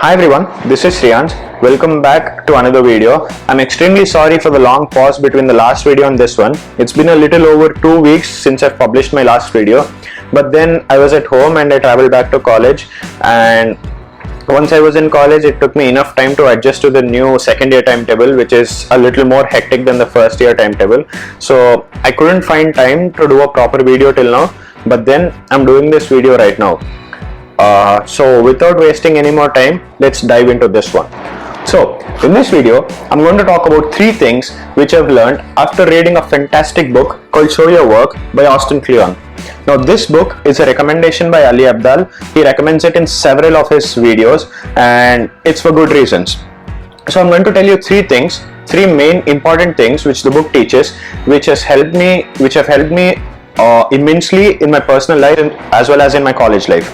Hi everyone, this is Shriyans. Welcome back to another video. I'm extremely sorry for the long pause between the last video and this one. It's been a little over 2 weeks since I've published my last video, but then I was at home and I traveled back to college, and once I was in college it took me enough time to adjust to the new second year timetable, which is a little more hectic than the first year timetable. So I couldn't find time to do a proper video till now, but then I'm doing this video right now. So without wasting any more time, let's dive into this one. So in this video, I'm going to talk about 3 things which I've learned after reading a fantastic book called Show Your Work by Austin Kleon. Now this book is a recommendation by Ali Abdaal. He recommends it in several of his videos, and it's for good reasons. So I'm going to tell you 3 things, 3 main important things which the book teaches, which have helped me immensely in my personal life as well as in my college life.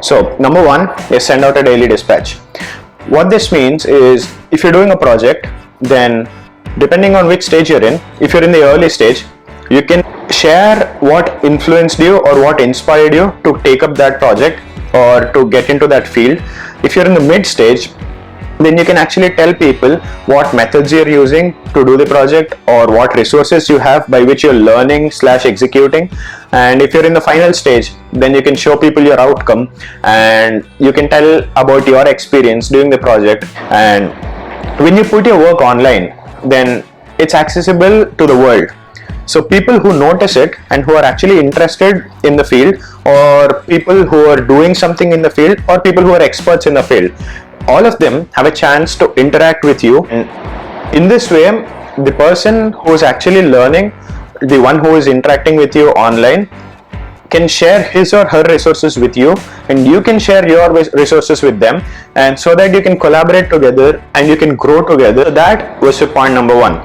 So number 1 is send out a daily dispatch. What this means is, if you're doing a project, then depending on which stage you're in, if you're in the early stage, you can share what influenced you or what inspired you to take up that project or to get into that field. If you're in the mid stage, then you can actually tell people what methods you're using to do the project or what resources you have by which you're learning/executing. And if you're in the final stage, then you can show people your outcome and you can tell about your experience doing the project. And when you put your work online, then it's accessible to the world. So people who notice it and who are actually interested in the field, or people who are doing something in the field, or people who are experts in the field, all of them have a chance to interact with you. In this way, the person who is actually learning, the one who is interacting with you online, can share his or her resources with you, and you can share your resources with them, and so that you can collaborate together and you can grow together. That was point number 1.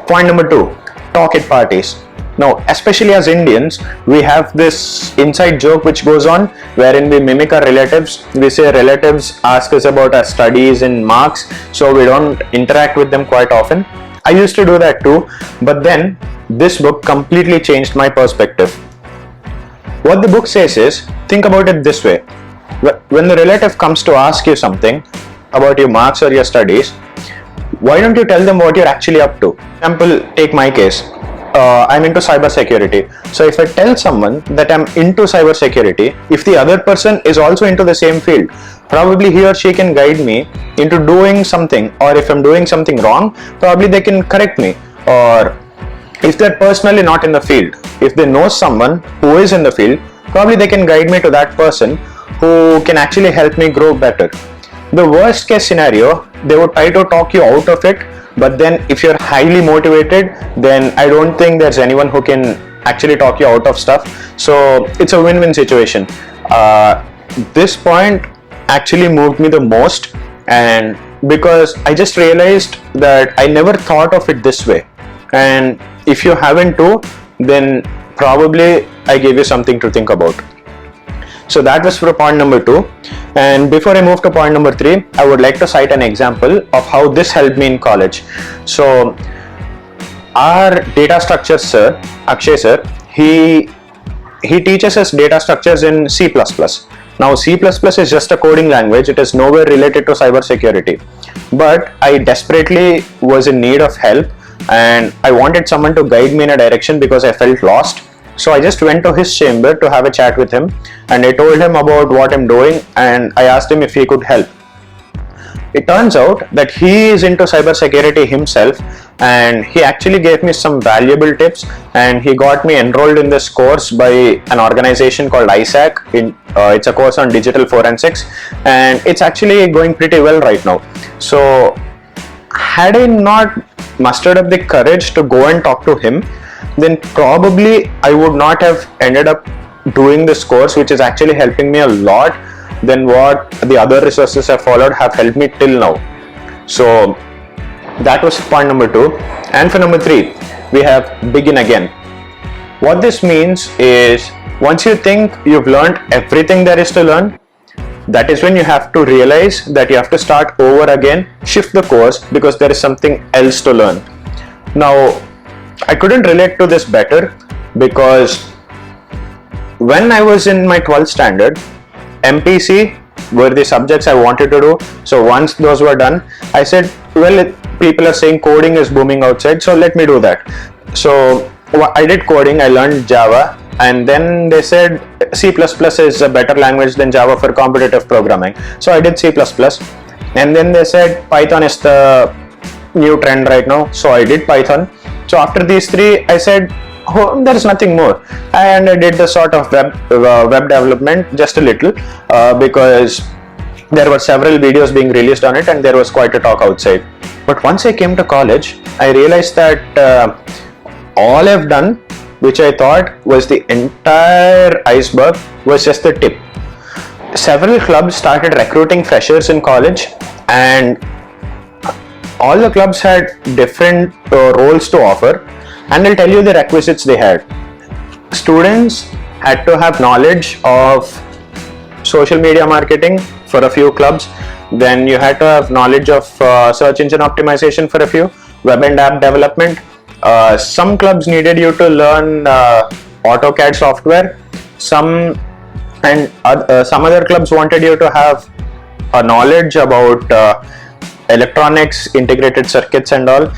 Point number 2, talk at parties. Now, especially as Indians, we have this inside joke which goes on wherein we mimic our relatives. We say relatives ask us about our studies and marks, so we don't interact with them quite often. I used to do that too, but then this book completely changed my perspective. What the book says is, think about it this way. When the relative comes to ask you something about your marks or your studies, why don't you tell them what you're actually up to? For example, take my case. I'm into cybersecurity. So if I tell someone that I'm into cybersecurity, if the other person is also into the same field, probably he or she can guide me into doing something, or if I'm doing something wrong, probably they can correct me. Or if they're personally not in the field, if they know someone who is in the field, probably they can guide me to that person who can actually help me grow better. The worst case scenario, they would try to talk you out of it. But then if you're highly motivated, then I don't think there's anyone who can actually talk you out of stuff. So it's a win-win situation. This point actually moved me the most, and because I just realized that I never thought of it this way. And if you haven't too, then probably I gave you something to think about. So that was for point number 2. And before I move to point number 3, I would like to cite an example of how this helped me in college. So our data structure sir, Akshay sir, he teaches us data structures in C++. Now C++ is just a coding language. It is nowhere related to cybersecurity. But I desperately was in need of help, and I wanted someone to guide me in a direction because I felt lost. So I just went to his chamber to have a chat with him, and I told him about what I'm doing, and I asked him if he could help. It turns out that he is into cybersecurity himself, and he actually gave me some valuable tips, and he got me enrolled in this course by an organization called ISAC. It's a course on digital forensics, and it's actually going pretty well right now. So had I not mustered up the courage to go and talk to him, then probably I would not have ended up doing this course, which is actually helping me a lot than what the other resources I followed have helped me till now. So that was point number 2. And for number 3, we have begin again. What this means is, once you think you've learned everything there is to learn, that is when you have to realize that you have to start over again, shift the course, because there is something else to learn. Now, I couldn't relate to this better because when I was in my 12th standard, MPC were the subjects I wanted to do. So once those were done, I said, well, people are saying coding is booming outside, so let me do that. So I did coding, I learned Java, and then they said C++ is a better language than Java for competitive programming. So I did C++, and then they said Python is the new trend right now. So I did Python. So after these three, I said, oh, there is nothing more, and I did the sort of web development just a little because there were several videos being released on it and there was quite a talk outside. But once I came to college, I realized that all I've done, which I thought was the entire iceberg, was just the tip. Several clubs started recruiting freshers in college, and all the clubs had different roles to offer, and I'll tell you the requisites they had. Students had to have knowledge of social media marketing for a few clubs. Then you had to have knowledge of search engine optimization for a few, web and app development. Some clubs needed you to learn AutoCAD software. Some other clubs wanted you to have a knowledge about electronics, integrated circuits and all.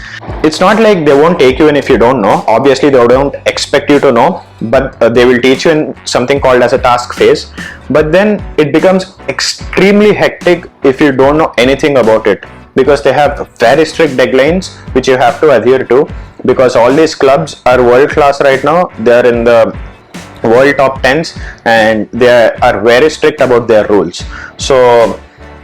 It's not like they won't take you in if you don't know. Obviously they don't expect you to know, but they will teach you in something called as a task phase. But then it becomes extremely hectic if you don't know anything about it, because they have very strict deadlines which you have to adhere to, because all these clubs are world class right now. They are in the world top 10s and they are very strict about their rules. So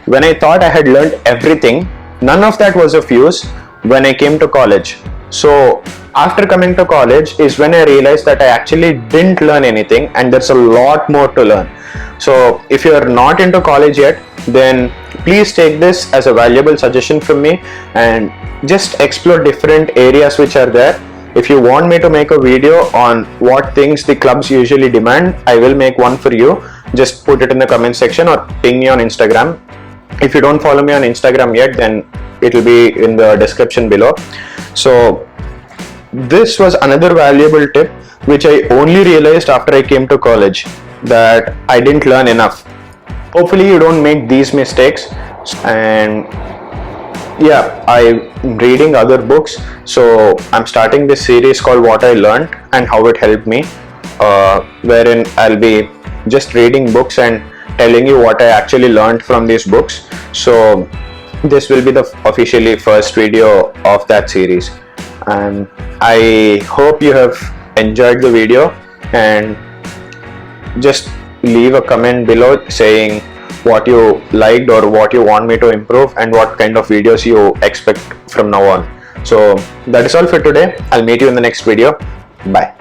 when I thought I had learned everything, none of that was of use when I came to college. So after coming to college is when I realized that I actually didn't learn anything and there's a lot more to learn. So if you are not into college yet, then please take this as a valuable suggestion from me and just explore different areas which are there. If you want me to make a video on what things the clubs usually demand, I will make one for you. Just put it in the comment section or ping me on Instagram. If you don't follow me on Instagram yet, then it will be in the description below. So this was another valuable tip which I only realized after I came to college, that I didn't learn enough. Hopefully you don't make these mistakes. And yeah, I'm reading other books, so I'm starting this series called What I Learned and How It Helped Me, wherein I'll be just reading books and telling you what I actually learned from these books. So this will be the officially first video of that series, and I hope you have enjoyed the video, and just leave a comment below saying what you liked or what you want me to improve and what kind of videos you expect from now on. So that is all for today. I'll meet you in the next video. Bye.